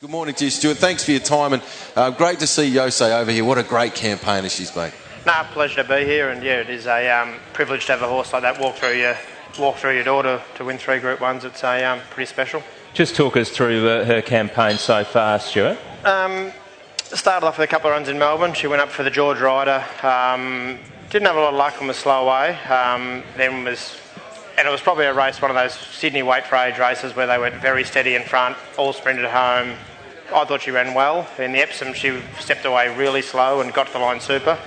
Good morning to you, Stuart. Thanks for your time, and great to see Yose over here. What a great campaigner she's been. No, pleasure to be here, and yeah, it is a privilege to have a horse like that walk through your door to win 3 Group 1s. It's pretty special. Just talk us through her campaign so far, Stuart. Started off with a couple of runs in Melbourne. She went up for the George Ryder. Didn't have a lot of luck and was slow away. And it was probably a race, one of those Sydney weight for age races where they went very steady in front, all sprinted home. I thought she ran well. In the Epsom, she stepped away really slow and got to the line super.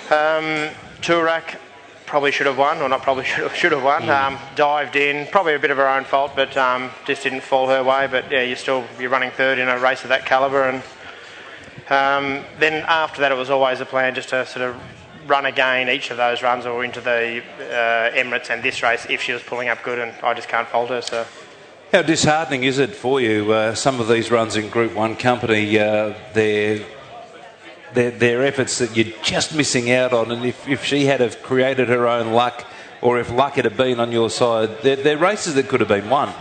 Turak probably should have won, or not probably should have won. Dived in, probably a bit of her own fault, but just didn't fall her way. But yeah, you're running third in a race of that calibre. And then after that, it was always a plan just to sort of run again each of those runs or into the Emirates and this race if she was pulling up good, and I just can't fault her. So. How disheartening is it for you? Some of these runs in Group 1 company, they're efforts that you're just missing out on, and if she had have created her own luck, or if luck had have been on your side, they're races that could have been won.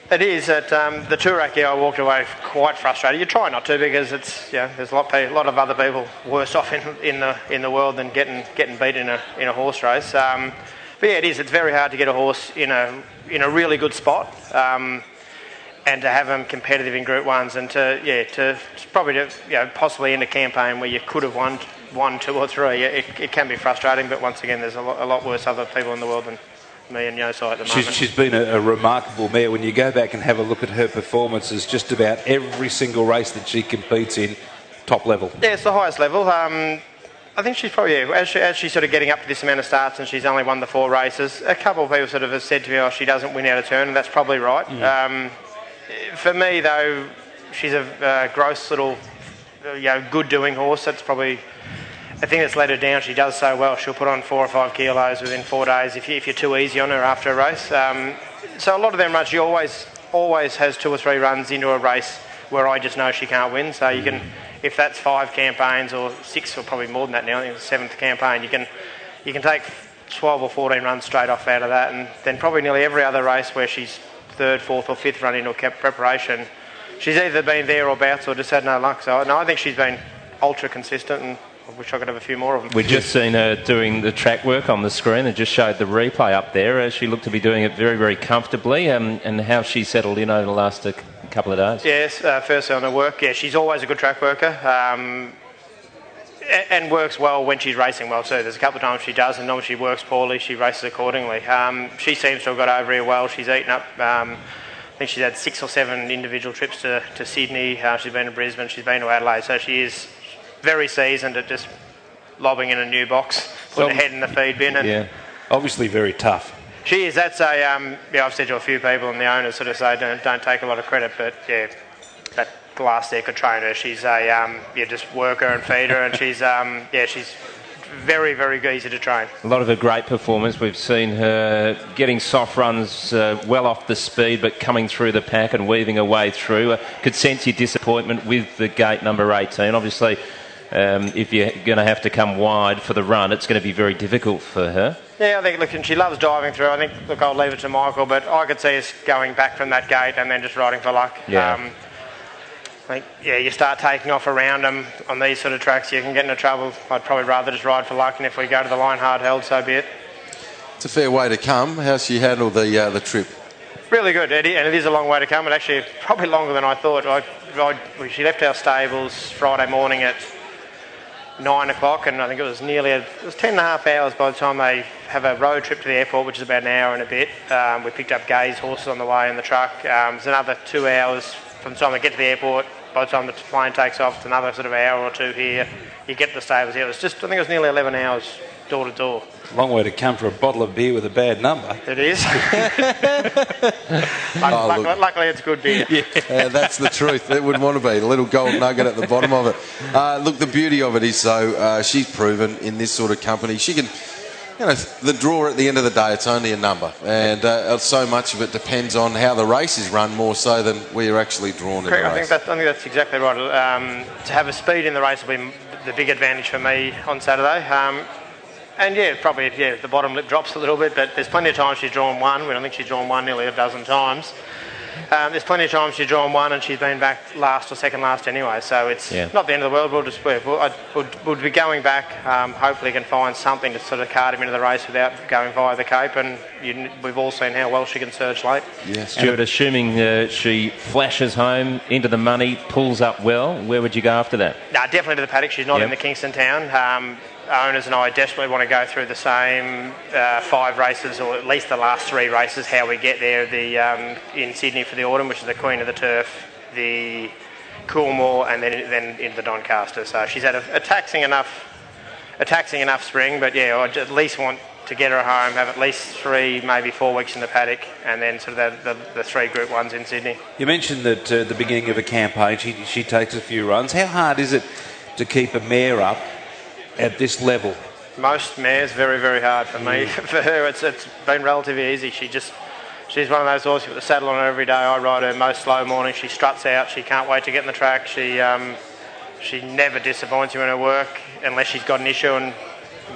It is. At the Turak, I walked away quite frustrated. You try not to, because it's there's a lot of other people worse off in the world than getting beat in a horse race. But yeah, it is. It's very hard to get a horse in a really good spot, and to have them competitive in Group 1s, and to probably possibly end a campaign where you could have won 2 or 3. It can be frustrating, but once again, there's a lot worse other people in the world than me and Yose at the moment. She's been a remarkable mare. When you go back and have a look at her performances, just about every single race that she competes in, top level. Yeah, it's the highest level. I think she's probably, as she's sort of getting up to this amount of starts, and she's only won the 4 races, a couple of people sort of have said to me, oh, she doesn't win out of turn, and that's probably right. For me, though, she's a gross little, good doing horse. That's probably a thing that's let her down. She does so well. She'll put on 4 or 5 kilos within 4 days if you're too easy on her after a race. So a lot of them runs, she always has 2 or 3 runs into a race where I just know she can't win. So you can, if that's 5 campaigns or 6 or probably more than that now, I think it's the 7th campaign, you can take 12 or 14 runs straight off out of that, and then probably nearly every other race where she's 3rd, 4th or 5th run into a preparation, she's either been there or bouts or just had no luck. So no, I think she's been ultra consistent, and I wish I could have a few more of them. We've just seen her doing the track work on the screen and just showed the replay up there. She looked to be doing it very, very comfortably, and how she settled in over the last couple of days. Yes, firstly on her work, she's always a good track worker, and works well when she's racing well too. There's a couple of times she does, and when she works poorly, she races accordingly. She seems to have got over here well. She's eaten up. I think she's had 6 or 7 individual trips to Sydney. She's been to Brisbane. She's been to Adelaide. So she is very seasoned at just lobbing in a new box, putting her head in the feed bin. And obviously very tough. She is. That's a I've said to a few people, and the owners sort of say don't take a lot of credit, but that glass there could train her. She's just work her and feed her, and she's very, very easy to train. A lot of her great performance. We've seen her getting soft runs well off the speed, but coming through the pack and weaving her way through. Could sense your disappointment with the gate number 18. Obviously, if you're going to have to come wide for the run, it's going to be very difficult for her. Yeah, I think, and she loves diving through. I think, I'll leave it to Michael, but I could see us going back from that gate and then just riding for luck. Yeah. I think, you start taking off around them on these sort of tracks, you can get into trouble. I'd probably rather just ride for luck, and if we go to the line hard held, so be it. It's a fair way to come. How's she handled the trip? Really good, Eddie, and it is a long way to come. And actually, probably longer than I thought. She left our stables Friday morning at 9 o'clock, and I think it was 10 and a half hours by the time they have a road trip to the airport, which is about an hour and a bit. We picked up Gay's horses on the way in the truck. There's another 2 hours from the time we get to the airport. By the time the plane takes off, it's another sort of hour or 2 here. You get to the stables here. I think it was nearly 11 hours door to door. Long way to come for a bottle of beer with a bad number. It is. Luckily, it's good beer. That's the truth. It would want to be a little gold nugget at the bottom of it. Look, the beauty of it is, though, she's proven in this sort of company she can. The draw at the end of the day, it's only a number, and so much of it depends on how the race is run, more so than where you're actually drawn in the race. I think that's exactly right. To have a speed in the race will be the big advantage for me on Saturday. And probably the bottom lip drops a little bit, but there's plenty of times she's drawn 1. I think she's drawn 1 nearly a dozen times. There's plenty of times she's drawn one and she's been back last or second last anyway, so it's not the end of the world. We'll be going back. Hopefully can find something to sort of cart him into the race without going via the Cape, and we've all seen how well she can surge late. Yes, Stuart, assuming she flashes home into the money, pulls up well, where would you go after that? No, definitely to the paddock. She's not in the Kingston town. Owners and I desperately want to go through the same 5 races, or at least the last 3 races, how we get there. In Sydney for the autumn, which is the Queen of the Turf, the Coolmore, and then into the Doncaster. So she's had a taxing enough spring, but yeah, I at least want to get her home, have at least 3, maybe 4 weeks in the paddock, and then sort of the 3 Group 1s in Sydney. You mentioned that at the beginning of a campaign she takes a few runs. How hard is it to keep a mare up at this level? Most mares, very, very hard for me. For her, it's been relatively easy. She's one of those horses with the saddle on her every day. I ride her most slow mornings. She struts out. She can't wait to get in the track. She never disappoints you in her work unless she's got an issue, and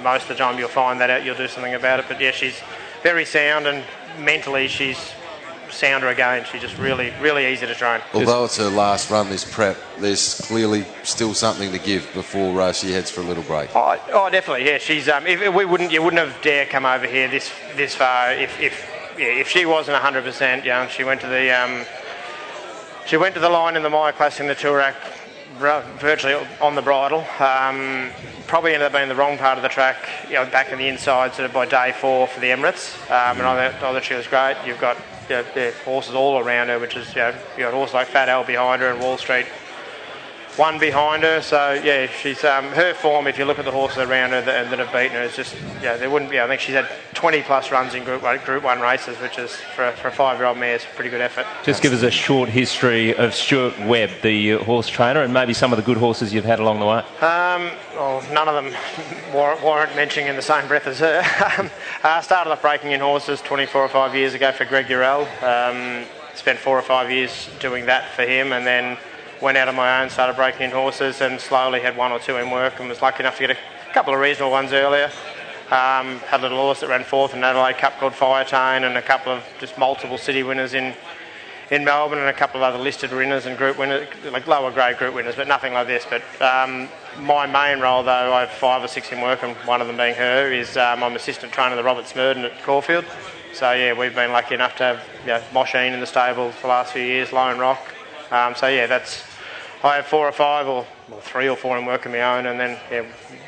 most of the time you'll find that out. You'll do something about it. But yeah, she's very sound, and mentally she's sounder again. She's just really, really easy to train. Although it's her last run this prep, there's clearly still something to give before she heads for a little break. Oh, definitely. Yeah, she's. You wouldn't have dared come over here this far if she wasn't 100%. She went to the line in the Maya Classic in the Toorak, virtually on the bridle. Probably ended up being the wrong part of the track, back on the inside, sort of by day 4 for the Emirates. And I thought she was great. You've got horses all around her, which is, you've got horses like Fat Al behind her and Wall Street 1 behind her. So yeah, she's her form. If you look at the horses around her that have beaten her, it's just there wouldn't be. I think she's had 20 plus runs in Group 1 races, which is for a 5-year-old mare, is a pretty good effort. Just give us a short history of Stuart Webb, the horse trainer, and maybe some of the good horses you've had along the way. None of them warrant mentioning in the same breath as her. Started off breaking in horses 24 or 5 years ago for Greg Urell. Spent 4 or 5 years doing that for him, and then went out on my own, started breaking in horses, and slowly had 1 or 2 in work, and was lucky enough to get a couple of regional ones earlier. Had a little horse that ran 4th in an Adelaide Cup called Fire Tone, and a couple of just multiple city winners in Melbourne, and a couple of other listed winners and group winners, like lower grade group winners, but nothing like this. But my main role, though, I have 5 or 6 in work, and one of them being her, is I'm assistant trainer to the Robert Smurden at Caulfield. So yeah, we've been lucky enough to have Mosheen in the stable for the last few years, Lone Rock. So yeah, I have 4 or 5 or 3 or 4 in work of my own, and then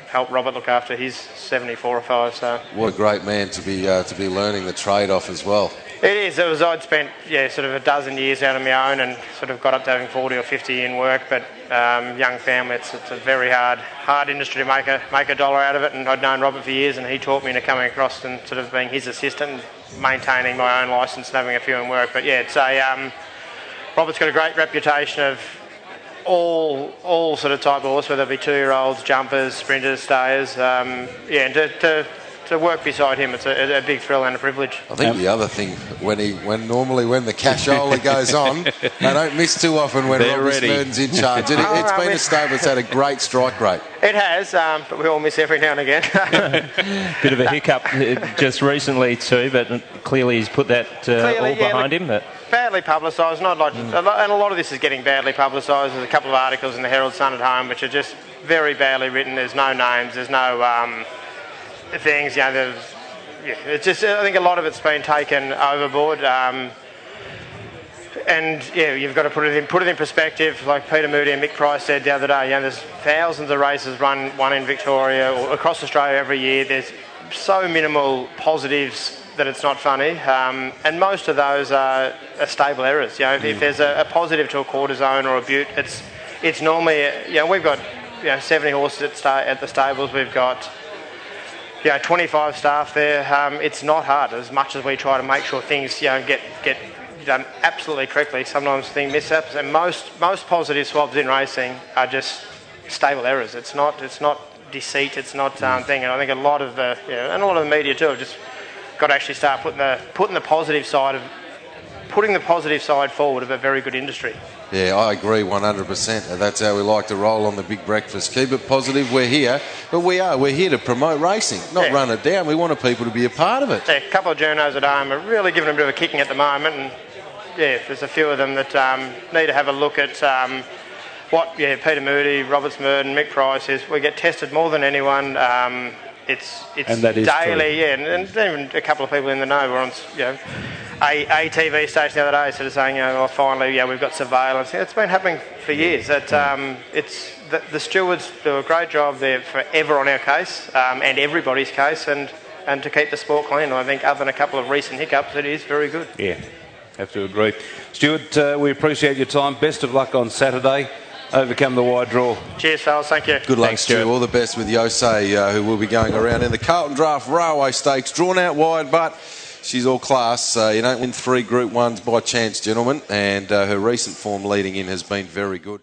help Robert look after his 74 or 5. So what a great man to be learning the trade off as well. It is. I'd spent sort of a dozen years out on my own, and sort of got up to having 40 or 50 in work. But young family, it's a very hard industry to make a dollar out of it. And I'd known Robert for years, and he taught me into coming across and sort of being his assistant, and maintaining my own licence and having a few in work. But yeah, it's Robert's got a great reputation of all sort of type of horse, whether it be 2-year-olds, jumpers, sprinters, stayers. And to work beside him, it's a big thrill and a privilege. I think the other thing, when the cashola goes on, they don't miss too often when Robbie Smurden's in charge. It's been a stable that's had a great strike rate. It has, but we all miss every now and again. Bit of a hiccup just recently too, but clearly he's put that all behind him. But badly publicised, not like, and a lot of this is getting badly publicised. There's a couple of articles in the Herald Sun at home which are just very badly written. There's no names, there's no things. It's just, I think a lot of it's been taken overboard. And you've got to put it in perspective. Like Peter Moody and Mick Price said the other day, there's thousands of races run in Victoria or across Australia every year. There's so minimal positives that it's not funny, and most of those are stable errors. If there's a positive to a quarter zone or a butte, it's normally we've got 70 horses at the stables. We've got 25 staff there. It's not hard. As much as we try to make sure things get done absolutely correctly, sometimes things mishaps, and most positive swabs in racing are just stable errors. It's not deceit. It's not thing. And I think a lot of the and a lot of the media too have just got to actually start putting the positive side forward of a very good industry. Yeah, I agree 100%. And that's how we like to roll on the Big Breakfast. Keep it positive. We're here, but we're here to promote racing, not run it down. We want people to be a part of it. Yeah, a couple of journos at home are really giving a bit of a kicking at the moment, and there's a few of them that need to have a look at what Peter Moody, Robert Smurden, Mick Price is. We get tested more than anyone. It's and that is daily, true. and even a couple of people in the know were on a TV station the other day sort of saying, finally, we've got surveillance. It's been happening for years. That the stewards do a great job. They're forever on our case and everybody's case, and to keep the sport clean. I think other than a couple of recent hiccups, it is very good. Yeah, have to agree. Stuart, we appreciate your time. Best of luck on Saturday. Overcome the wide draw. Cheers, fellas. Thank you. Good luck, Stu. All the best with Yosei, who will be going around in the Carlton Draft Railway Stakes. Drawn out wide, but she's all class. You don't win 3 Group 1s by chance, gentlemen, and her recent form leading in has been very good.